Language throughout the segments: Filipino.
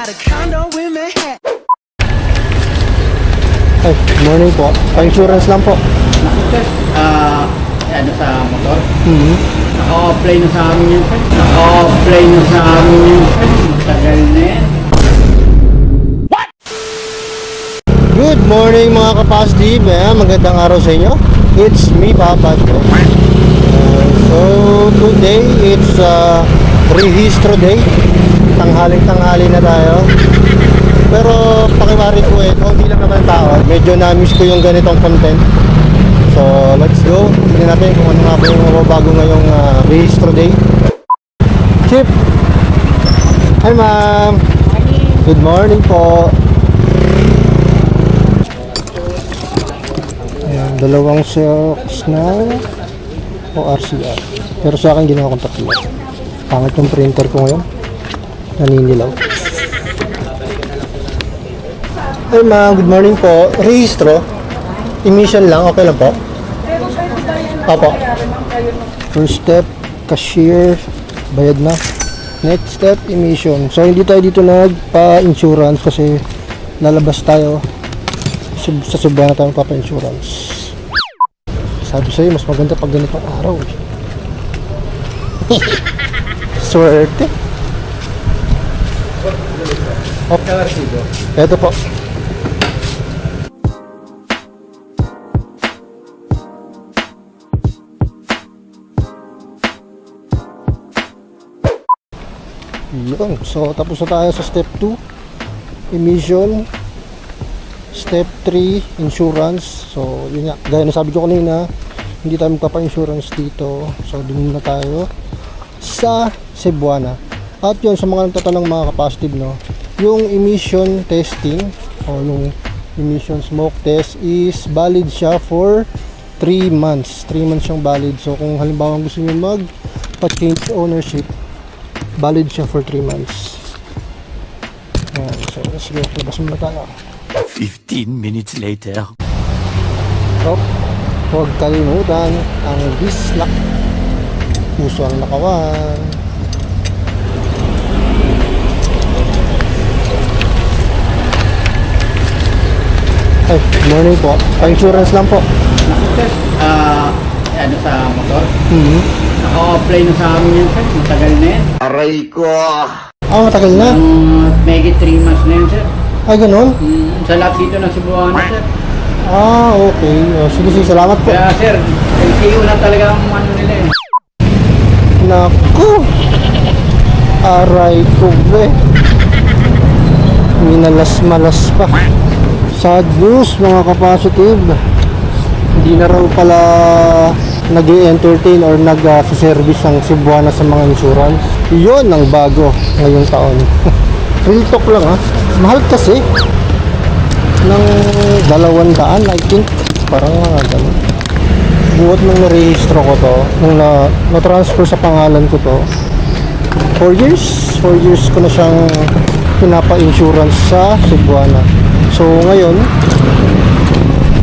got a condo in Manhattan. Ay, good morning po. Pa-insurance lang po. Ano sa motor? Mhm. Naka-offline na sa amin yun, sir. Naka-offline na sa amin yun, sir. Matagal na yan. Good morning mga kapasdib. Magandang araw sa inyo. It's me, Papa Joe. So today it's Rehistro Day. Tanghali na tayo. Pero pakiwari ko konti lang naman tao. Medyo na-miss ko yung ganitong content. So let's go. Tignan natin kung ano nga ba yung mababago ngayong Rehistro Day. Chip! Hi ma'am! Good morning po. Ayan, dalawang socks na ORCR. Pero sa akin ginawa kong tatlo. Pangit yung printer ko ngayon. Naninilaw. Hey ma'am, good morning po. Rehistro? Emission lang, okay lang po? Opo. First step, cashier, bayad na. Next step, emission. So hindi tayo dito nagpa-insurance kasi lalabas tayo. Sa Suba na tayo magpapa-insurance. Sabi sa'yo, mas maganda pag ganitong araw. Swerte. Okay. Ito po. Yun. So, tapos na tayo sa step 2. Emission. Step 3, insurance. So, yun nga. Gaya na sabi ko kanina, hindi tayo magpapa-insurance dito. So, dun na tayo sa Cebuana. At yun, sa mga nagtatanong mga kapasitib, no, yung emission testing o yung emission smoke test is valid siya for 3 months. 3 months siyang valid. So, kung halimbawa gusto nyo magpa-change ownership, valid siya for 3 months. Ayan. So, sige, labas muna tayo. 15 minutes later. So, huwag kalimutan ang dislike. Puso ang nakawan. Ay, good morning po. Pa-insurance lang po. Sir, ano sa motor? Mhm. Naka-offline na sa amin yun, sir. Matagal na yan. Aray ko! Matagal na. May 3 months na yun, sir. Ay, ganun? Sa lahat dito ng Cebuana, sir. Okay. Sige, salamat po. Kaya, sir, LTO na talaga ang ano nila eh. Naku! Aray ko, be. Minalas-malas pa. Sad news, mga kapasitive. Hindi na raw pala nag-i-entertain or nag-service ang Cebuana sa mga insurance. Yun ang bago ngayong taon. Real talk lang ha. Mahal kasi ng 200, I think. Parang mga ganun. Buot nung narehistro ko to, nung na-transfer sa pangalan ko to, 4 years ko na siyang pinapa-insurance sa Cebuana. So ngayon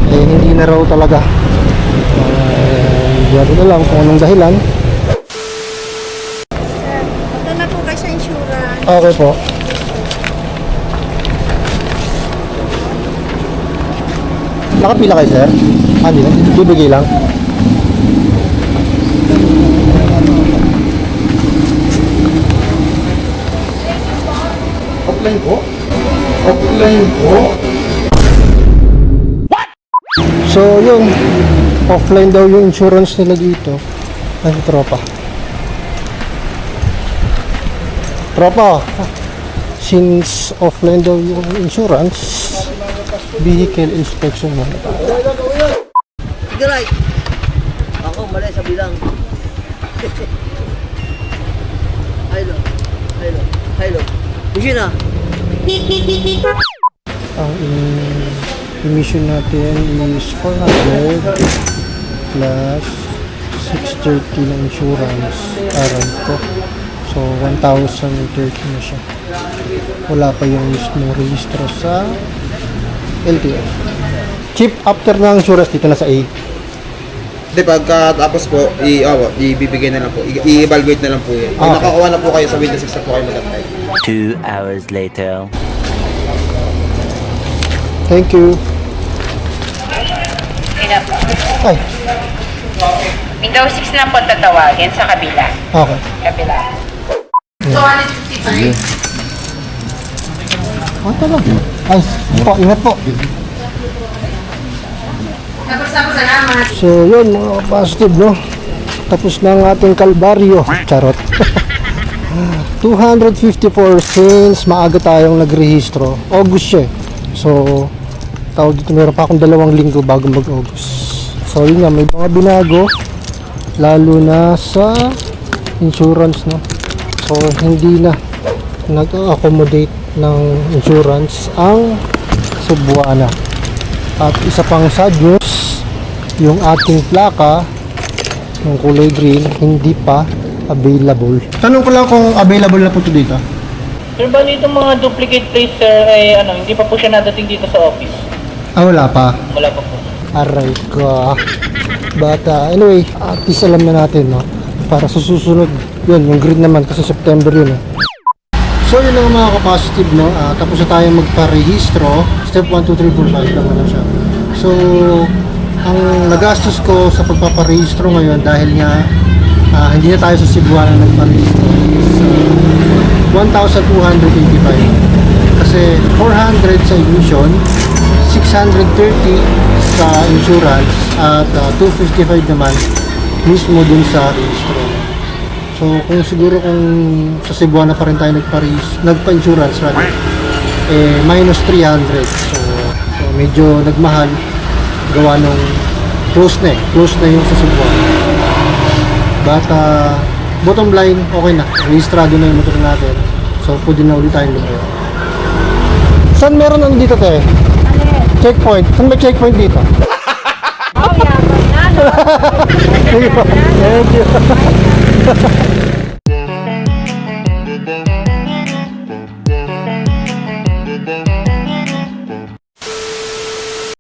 hindi na raw talaga. Hindi ko alam kung anong dahilan. Punta na po kayo sa insurance. Okay po. Nakapila kayo, sir? Hindi na. Bibigay lang. Offline po? Offline po? What? So, yun. Offline daw yung insurance nila dito. Ay, tropa. Since offline daw yung insurance, vehicle inspection muna tayo. Sige, right. Ako, mali sa bilang. Hello. Sige na. Ang emission natin is 400 plus 630 na insurance aral ko. So 1,030 na siya. Wala pa yung mismo registro sa LTO. Chip, after ng insurance dito na sa A. Hindi, pagkatapos po, ibibigay na lang po. I-evaluate na lang po yun. Kung Okay. nakakuha na po kayo sa Windows 6 na po kayo mag-apply. 2 hours later. Thank you. Sino po? Ay, Windows 6 lang po tatawagin sa kabila. okay. Kabila. Ito lang. Ay, po, ingat po. So yun mga positive, no? Tapos na ang ating kalbaryo. Charot. 254 since maaga tayong nagrehistro. August siya eh. So tawag dito, meron pa akong 2 linggo bago mag-August. So yun nga, may mga binago lalo na sa insurance, no? So hindi na nag-accommodate ng insurance ang Cebuana. At isa pang sad news, yung ating plaka yung kulay green hindi pa available. Tanong ko lang kung available na po ito dito. Sir, bali itong mga duplicate plates, sir, ay hindi pa po siya nadating dito sa office. Ah, wala pa. Wala pa po. Aray ka. But anyway, at least alam na natin, no? Para sa susunod, yun, yung green naman kasi September yun eh. So yun ang mga ka-positive, no? Tapos na tayo magparehistro. Step 1, 2, 3, 4, 5 lang na siya. So, ang nagastos ko sa pagpaparehistro ngayon dahil nga hindi na tayo sa Cebuana nagparehistro is 1,285. Kasi 400 sa emission, 630 sa insurance at 255 naman mismo dun sa registro. So kung siguro kung sa Cebuana pa rin tayo nagpa-insurance rather, minus 300. So medyo nagmahal gawa nung close na yung sa Cebuana. But bottom line, okay na, rehistrado na yung motor natin. So pwede na ulit tayong lumayo. Saan meron ano dito, te? Checkpoint. Saan may checkpoint dito? Oh, yaman na, no? Thank you.